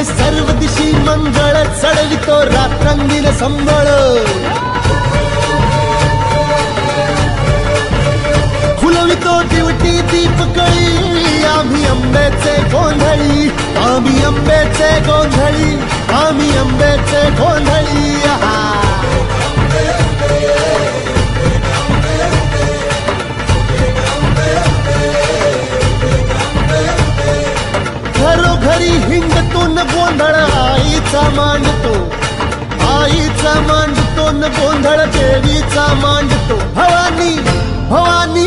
सर्व दिशी मंगळ चढवितो रात्रंगीन संबळ फुलवितो दिवटी दीपकळी आम्ही अंबेचे गोंधळी आम्ही अंबेचे गोंधळी आम्ही अंबेचे गोंधळी घरोघरी हिंडतो न गोंधळ आईचा मांडतो न गोंधळ देवीचा मांडतो भवानी भवानी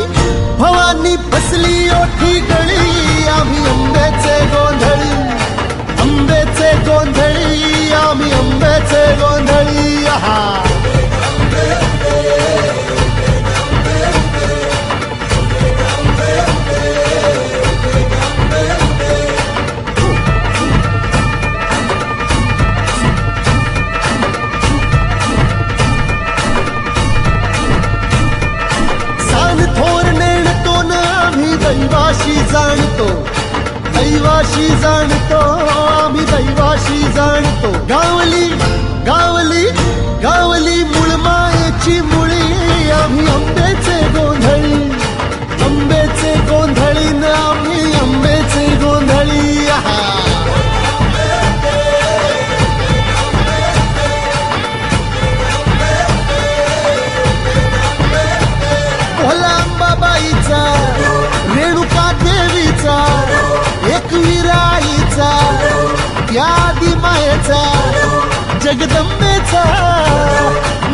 भवानी फसली ओठी गळी आम्ही अंबेचे गोंधळी अंबेचे गोंधळी आम्ही अंबेचे गोंधळी दैवाशी जाणतो आम्ही दैवाशी जाणतो गावली गावली गावली मूळ मायेची मुळी आम्ही अंबेचे गोंधळी न आम्ही अंबेचे गोंधळी भोला अंबाबाईचा रेणुका देवीचा एकविराईचा यादी मायेचा जगदंबेचा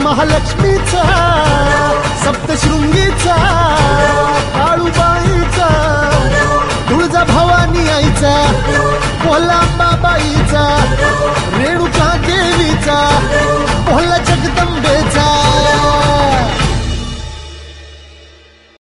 महालक्ष्मीचा सप्तशृंगीचा काळूबाईचा तुळजा भवानी आईचा भोला अंबाबाईचा रेणुका देवीचा